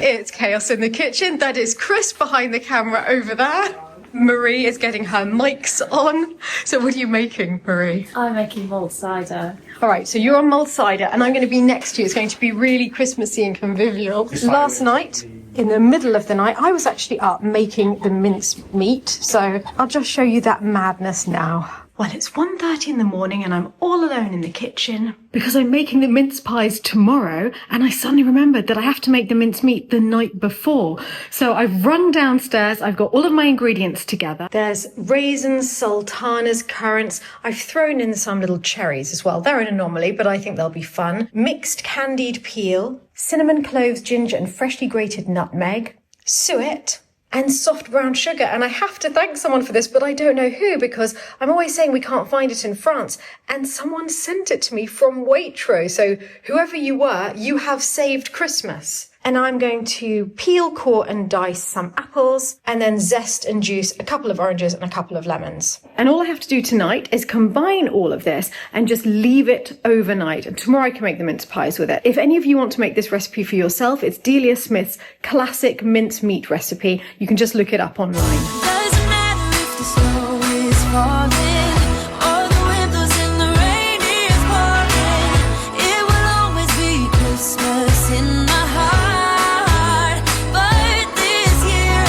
It's chaos in the kitchen. That is Chris behind the camera over there. Marie is getting her mics on. So what are you making, Marie? I'm making mulled cider. All right, so you're on mulled cider and I'm going to be next to you. It's going to be really Christmassy and convivial. Last night, in the middle of the night, I was actually up making the mince meat. So I'll just show you that madness now. Well, it's 1:30 in the morning and I'm all alone in the kitchen because I'm making the mince pies tomorrow, and I suddenly remembered that I have to make the mince meat the night before. So I've run downstairs, I've got all of my ingredients together. There's raisins, sultanas, currants. I've thrown in some little cherries as well. They're an anomaly, but I think they'll be fun. Mixed candied peel, cinnamon, cloves, ginger and freshly grated nutmeg, suet, and soft brown sugar. And I have to thank someone for this, but I don't know who, because I'm always saying we can't find it in France. And someone sent it to me from Waitrose. So whoever you were, you have saved Christmas. And I'm going to peel, core and dice some apples and then zest and juice a couple of oranges and a couple of lemons. And all I have to do tonight is combine all of this and just leave it overnight. And tomorrow I can make the mince pies with it. If any of you want to make this recipe for yourself, it's Delia Smith's classic mince meat recipe. You can just look it up online. Doesn't matter if the snow is falling or the windows in the rain is pouring. It will always be Christmas in my heart. But this year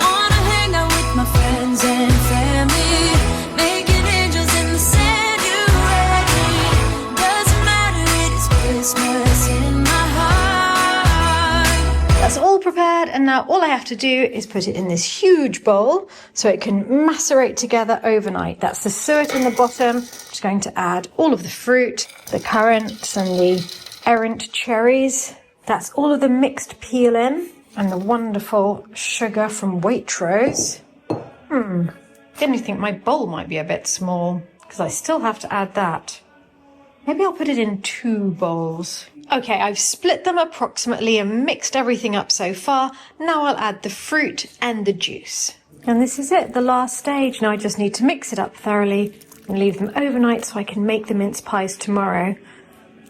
I wanna hang out with my friends and family, making angels in the sand. You ready? Doesn't matter, it is Christmas in my heart. That's all prepared, and now all I have to do is put it in this huge bowl so it can macerate together overnight. That's the suet in the bottom. I'm just going to add all of the fruit, the currants and the errant cherries. That's all of the mixed peel in, and the wonderful sugar from Waitrose. Didn't think my bowl might be a bit small, because I still have to add that. Maybe I'll put it in 2 bowls. Okay, I've split them approximately and mixed everything up so far. Now I'll add the fruit and the juice. And this is it, the last stage. Now I just need to mix it up thoroughly and leave them overnight so I can make the mince pies tomorrow.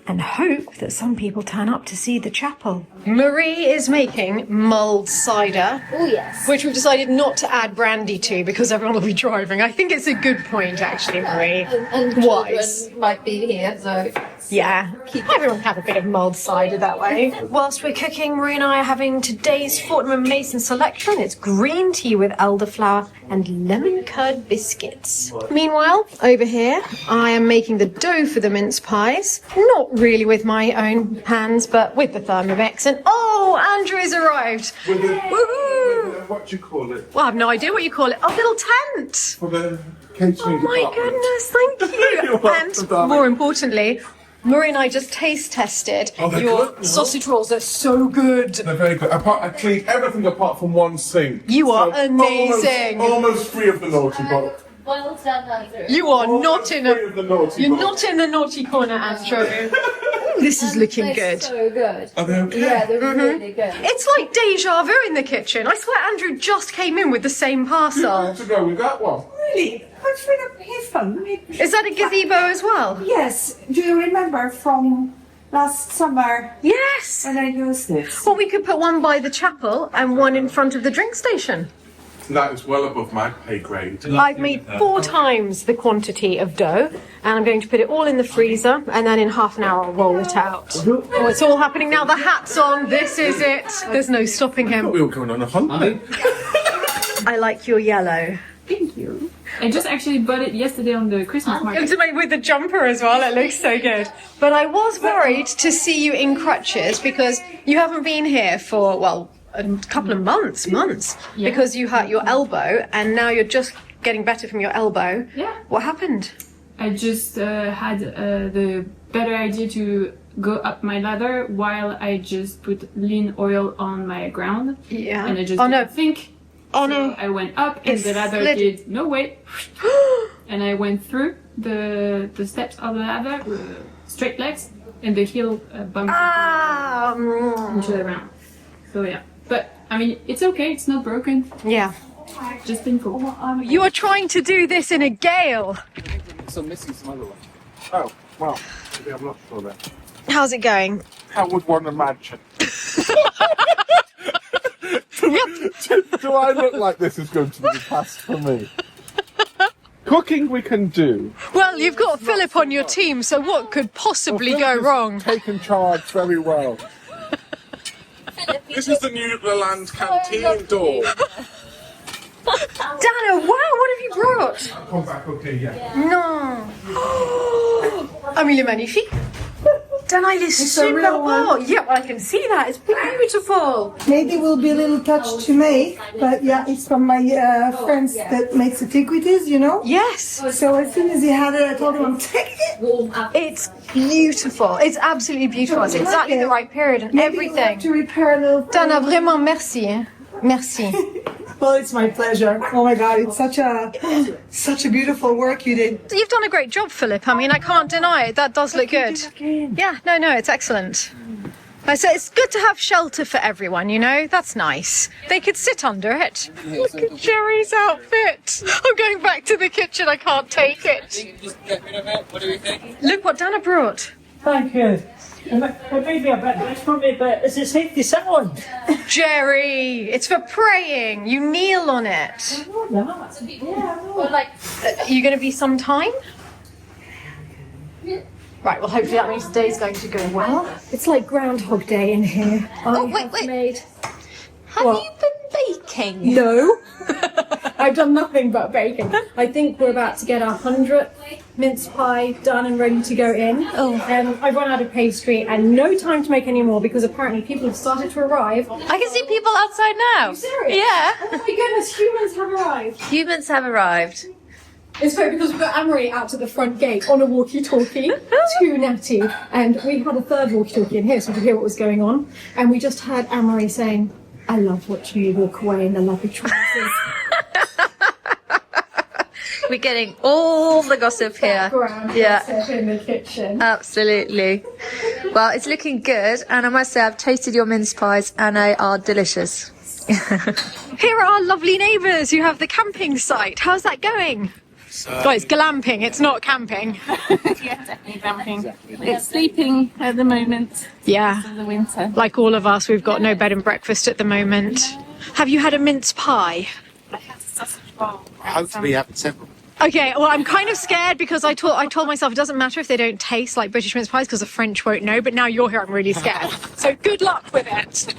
And hope that some people turn up to see the chapel. Marie is making mulled cider. Oh, yes. Which we've decided not to add brandy to because everyone will be driving. I think it's a good point, actually, Marie. And Wise. children might be here, so... Yeah, everyone can have a bit of mulled cider that way. Whilst we're cooking, Marie and I are having today's Fortnum & Mason selection. It's green tea with elderflower and lemon curd biscuits. Meanwhile, over here, I am making the dough for the mince pies. Not really with my own hands, but with the Thermomix. And oh, Andrew has arrived. Woohoo! What do you call it? Well, I have no idea what you call it. A little tent. For the catering Oh my goodness, thank you. You're welcome, And darling. more importantly, Marie and I just taste tested they're your good. sausage rolls. They're so good. They're very good. I cleaned everything apart from one sink. You are amazing. Almost free of the naughty box. Well done, Andrew. You are not in Free of the naughty You're box. not in the naughty corner, Andrew. This is looking They're good. so good. Are they okay? Yeah, they're really good. It's like deja vu in the kitchen. I swear Andrew just came in with the same parcel. To go with that one. Really? What's with his phone? Is that a gazebo as well? Yes. Do you remember from last summer Yes. when I used it? Well, we could put one by the chapel and one in front of the drink station. That is well above my pay grade. I've made 4 times the quantity of dough, and I'm going to put it all in the freezer, and then in half an hour I'll roll it out. Oh, it's all happening now. The hat's on. This is it. There's no stopping him. We were going on a holiday. I like your yellow. Thank you. I just actually bought it yesterday on the Christmas market. With the jumper as well. It looks so good. But I was worried to see you in crutches because you haven't been here for, well, a couple of months, Yeah. because you hurt your elbow, and now you're just getting better from your elbow. Yeah. What happened? I just had the better idea to go up my ladder while I just put lean oil on my ground. Yeah. And I just Oh, no. didn't think. Oh, So no. I went up and It the ladder slid. did no way. And I went through the steps of the ladder, straight legs, and the heel bumped into the ground. So yeah. But I mean, it's okay. It's not broken. Yeah. Just painful. You are trying to do this in a gale. So missing some other one. Oh, well, maybe I'm not sure then. How's it going? How would one imagine? Do I look like this is going to be the task for me? Cooking we can do. Well, you've got Philip on your team, so what could possibly go wrong? Taken charge very well. This is the new Lalande canteen door. Dana, wow, what have you brought? I'll come back, okay, yeah. Non. Ah, mais il est magnifique. Dana, il est super real beau. Yeah, well, I can see that. It's beautiful. Maybe will be a little touch to make, but yeah, it's from my friends that makes antiquities, you know? Yes. So as soon as he had it, I told him, I'm taking it. It's beautiful. It's absolutely beautiful. It's exactly the right period and Maybe you'll have everything. to repair a little. Dana, vraiment merci. Hein. Merci. Well, it's my pleasure. Oh my God, it's such a beautiful work you did. You've done a great job, Philip. I mean, I can't deny it. That does look good. Yeah, no, it's excellent. So it's good to have shelter for everyone, you know? That's nice. They could sit under it. Look at Jerry's outfit. I'm going back to the kitchen. I can't take it. What do you think? Look what Dana brought. Thank you. It made me a bit nice for me, but is it safe to sit on? Jerry, it's for praying. You kneel on it. Or like, Are you going to be some time? Right, well, hopefully that means the day's going to go well. It's like Groundhog Day in here. Oh, wait. Have What? you been baking? No. I've done nothing but baking. I think we're about to get our 100th mince pie done and ready to go in. Oh. I've run out of pastry and no time to make any more because apparently people have started to arrive. I can see people outside now. Serious? Yeah. Oh my goodness, humans have arrived. Humans have arrived. It's funny because we've got Amory out to the front gate on a walkie-talkie to Natty, and we had a third walkie-talkie in here so we could hear what was going on. And we just heard Amory saying, "I love watching you walk away in the lovely trousers." We're getting all the gossip here. Background Yeah. gossip in the kitchen. Absolutely. Well, it's looking good, and I must say I've tasted your mince pies, and they are delicious. Here are our lovely neighbours who have the camping site. How's that going? It's glamping, it's not camping. Yeah, definitely glamping. It's sleeping at the moment Yeah, in the winter. like all of us, we've got no bed and breakfast at the moment. Have you had a mince pie? I had a sausage roll. Hopefully, having several. Okay, well, I'm kind of scared because I told myself it doesn't matter if they don't taste like British mince pies because the French won't know, but now you're here, I'm really scared. So good luck with it.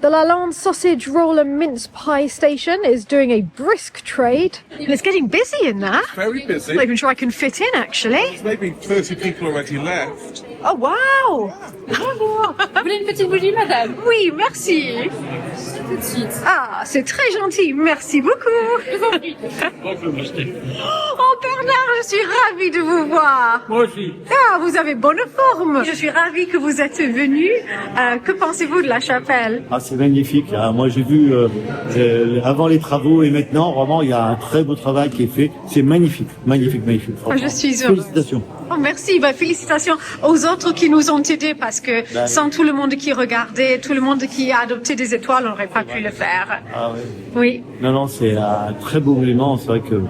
The Lalande sausage roll and mince pie station is doing a brisk trade. And it's getting busy in there. Very busy. I'm not even sure I can fit in, actually. There's maybe 30 people already left. Oh, wow. vous voulez une petite bougie, madame? Oui, merci. Ah, c'est très gentil. Merci beaucoup. Oh, Bernard, je suis ravie de vous voir. Moi aussi. Ah, vous avez bonne forme. Je suis ravie que vous êtes venu. Que pensez-vous de la chapelle? Ah, c'est magnifique. Là. Moi, j'ai vu avant les travaux et maintenant, vraiment, il y a un très beau travail qui est fait. C'est magnifique, magnifique, magnifique. Je suis heureuse. Félicitations. Oh, merci. Bah, félicitations aux autres qui nous ont aidés parce que sans tout le monde qui regardait, tout le monde qui a adopté des étoiles, on n'aurait pas pu le faire. Ah ouais. Oui. Non, c'est un très beau monument. C'est vrai que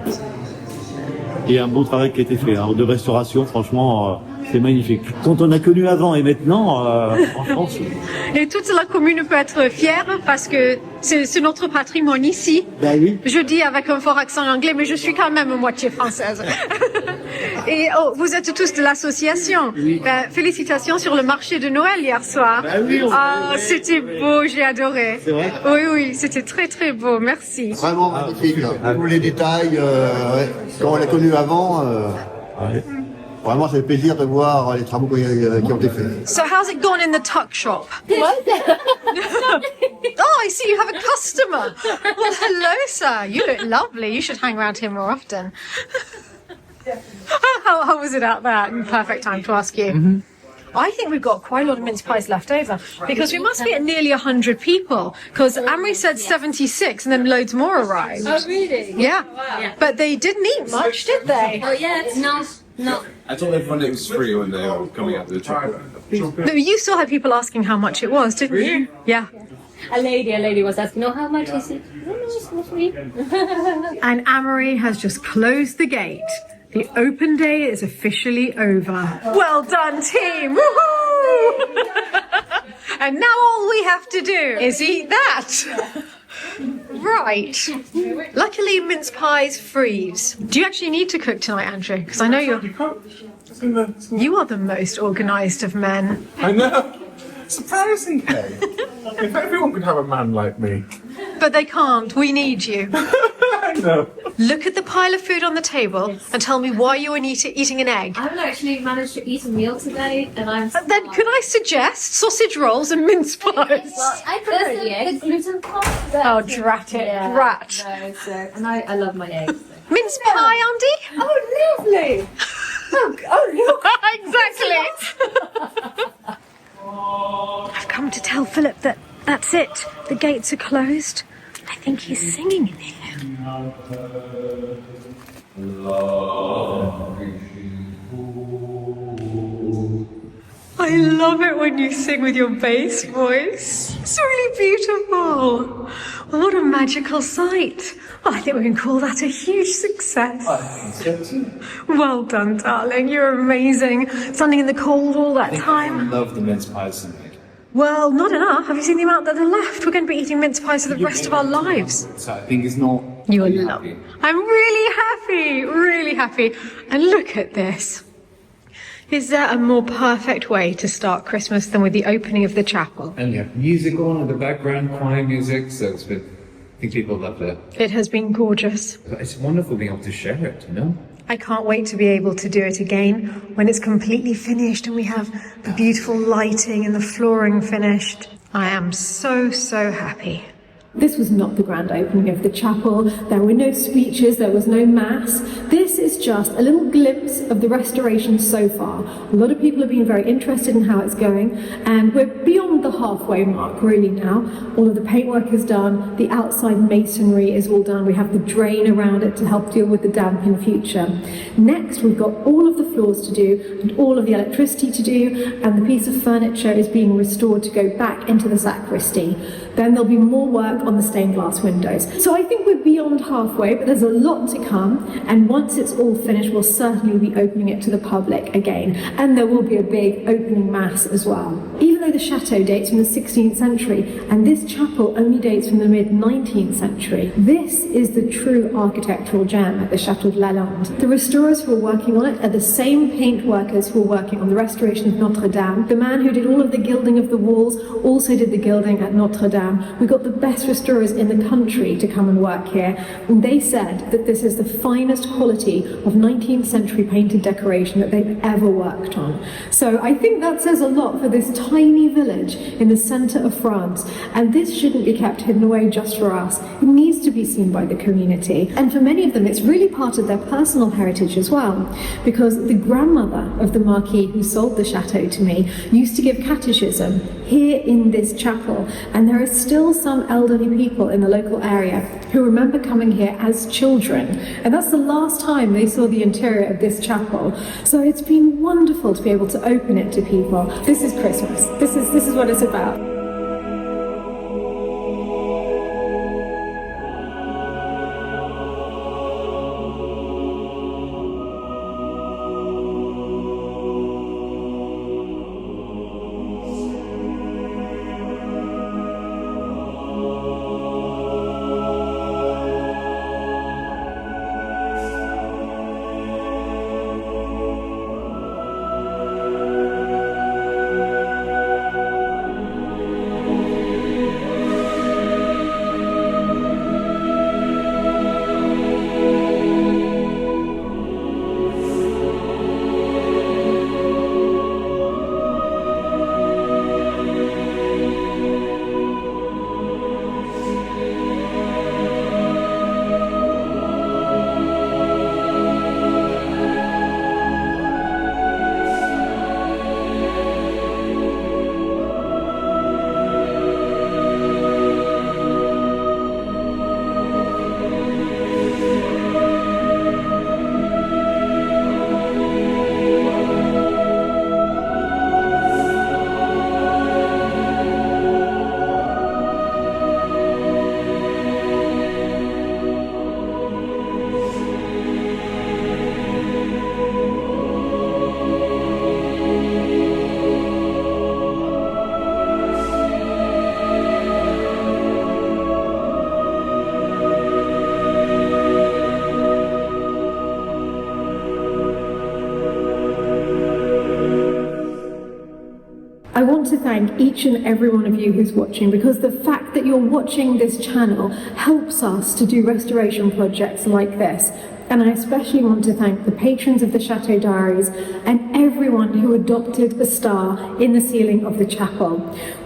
il y a un beau travail qui a été fait hein, de restauration. Franchement, c'est magnifique. Quand on a connu avant et maintenant, franchement, Et toute la commune peut être fière parce que c'est notre patrimoine ici. Ben oui. Je dis avec un fort accent anglais, mais je suis quand même moitié française. Et vous êtes tous de l'association. Oui. Félicitations sur le marché de Noël hier soir. Ben oui, c'était beau, j'ai adoré. C'est vrai. Oui, c'était très très beau, merci. Vraiment magnifique. Tous les détails, quand on l'a connu avant, vraiment c'est le plaisir de voir les travaux qui ont été faits. So how's it gone in the tuck shop? Oh, I see you have a customer. Well, hello, sir. You look lovely. You should hang around here more often. How was it out there? Perfect time to ask you. Mm-hmm. I think we've got quite a lot of mince pies left over because we must be at nearly 100 people because Amory said 76 and then loads more arrived. Oh, really? Yeah. Wow. But they didn't eat much, did they? Oh, yeah, it's not. I told everyone it was free when they were coming out the chocolate. But you still had people asking how much it was, didn't you? Yeah. A lady was asking, "Oh, how much is it?" No, it's not free. And Amory has just closed the gate. The open day is officially over. Well done, team! Woohoo! And now all we have to do is eat that. Right. Luckily, mince pies freeze. Do you actually need to cook tonight, Andrew? Because I know you are the most organised of men. I know. Surprisingly. If everyone could have a man like me. But they can't. We need you. I know. Look at the pile of food on the table and tell me why you were eating an egg. I haven't actually managed to eat a meal today, and I'm. Then could I suggest sausage rolls and mince pies? Well, I prefer the eggs. The gluten part. Oh, drat it, drat. No, so, and I love my eggs. So. Mince pie, Andy? Oh, lovely! Oh, look! Exactly. I've come to tell Philip that that's it. The gates are closed. I think he's singing in here. I love it when you sing with your bass voice. It's really beautiful. What a magical sight. Oh, I think we can call that a huge success. Well done, darling. You're amazing. Standing in the cold all that time. I love the mince pies tonight. Well, not enough. Have you seen the amount that are left? We're going to be eating mince pies for the rest of our lives. So I think it's not. You are lovely. I'm really happy, really happy. And look at this. Is there a more perfect way to start Christmas than with the opening of the chapel? And you have music on in the background, choir music, so it's been. I think people love it. It has been gorgeous. It's wonderful being able to share it, you know? I can't wait to be able to do it again when it's completely finished and we have the beautiful lighting and the flooring finished. I am so, so happy. This was not the grand opening of the chapel. There were no speeches, there was no mass. This is just a little glimpse of the restoration so far. A lot of people have been very interested in how it's going, and we're beyond the halfway mark really now. All of the paintwork is done, the outside masonry is all done. We have the drain around it to help deal with the damp in future. Next, we've got all of the floors to do and all of the electricity to do, and the piece of furniture is being restored to go back into the sacristy. Then there'll be more work on the stained glass windows. So I think we're beyond halfway, but there's a lot to come, and once it's all finished, we'll certainly be opening it to the public again, and there will be a big opening mass as well. Even though the chateau dates from the 16th century, and this chapel only dates from the mid-19th century, this is the true architectural gem at the Chateau de Lalande. The restorers who are working on it are the same paint workers who are working on the restoration of Notre Dame. The man who did all of the gilding of the walls also did the gilding at Notre Dame. We got the best restorers in the country to come and work here, and they said that this is the finest quality of 19th century painted decoration that they've ever worked on. So I think that says a lot for this tiny village in the centre of France, and this shouldn't be kept hidden away just for us. It needs to be seen by the community, and for many of them it's really part of their personal heritage as well, because the grandmother of the Marquis who sold the chateau to me used to give catechism here in this chapel, and there are still some elderly people in the local area who remember coming here as children, and that's the last time they saw the interior of this chapel. So it's been wonderful to be able to open it to people. This is Christmas. This is what it's about. each and every one of you who's watching, because the fact that you're watching this channel helps us to do restoration projects like this. And I especially want to thank the patrons of the Chateau Diaries and everyone who adopted a star in the ceiling of the chapel.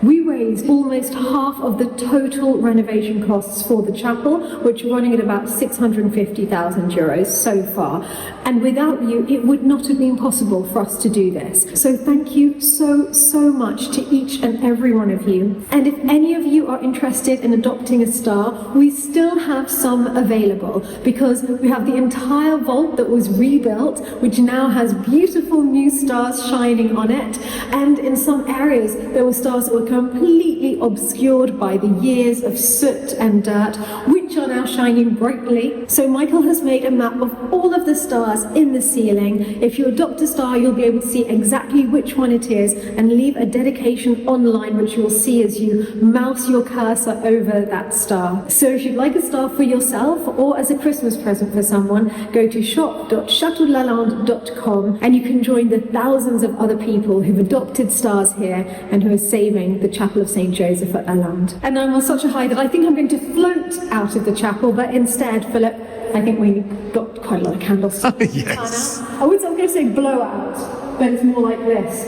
We raised almost half of the total renovation costs for the chapel, which are running at about 650,000 euros so far. And without you, it would not have been possible for us to do this. So thank you so much to each and every one of you. And if any of you are interested in adopting a star, we still have some available, because we have the entire vault that was rebuilt, which now has beautiful new stars shining on it. And in some areas, there were stars that were completely obscured by the years of soot and dirt, which are now shining brightly. So Michael has made a map of all of the stars in the ceiling. If you adopt a star, you'll be able to see exactly which one it is and leave a dedication online, which you'll see as you mouse your cursor over that star. So if you'd like a star for yourself or as a Christmas present for someone, go to shop.chateaudelalande.com and you can join the thousands of other people who've adopted stars here and who are saving the Chapel of St. Joseph at Lalande. And I'm on such a high that I think I'm going to float out of the chapel, but instead, Philip, I think we got quite a lot of candles. Yes. I was going to say blow out, but it's more like this.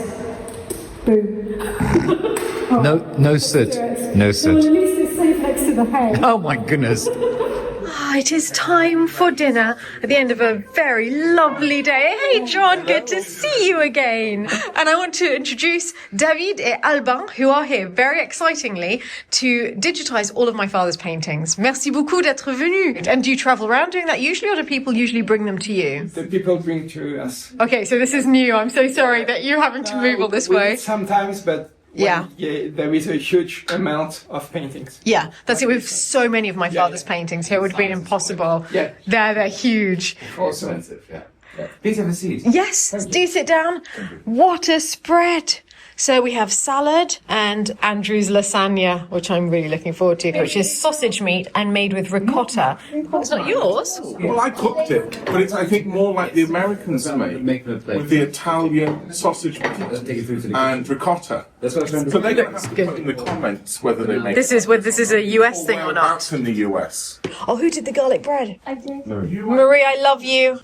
Boom. No soot. No Well, soot. at least it's safe next to the hay. Oh my goodness. It is time for dinner at the end of a very lovely day. Hey John, good to see you again. And I want to introduce David and Albin, who are here very excitingly to digitize all of my father's paintings. Merci beaucoup d'être venu. And do you travel around doing that usually, or do people usually bring them to you? The people bring to us. Okay, so this is new. I'm so sorry that you're having to move all this way. Sometimes, but yeah, there is a huge amount of paintings. Yeah, that's it. With so many of my father's paintings here, it would have been impossible. Yeah, they're huge. Also expensive. Yeah. Please have a seat. Yes, do sit down. What a spread. So we have salad and Andrew's lasagna, which I'm really looking forward to, which is sausage meat and made with ricotta. It's not yours. Well, I cooked it, but it's, I think, more like the Americans make, with the Italian sausage meat and ricotta. So they're going to have to put in the comments whether they make This is a US thing or not. That's in the US. Oh, who did the garlic bread? I did. Marie, I love you.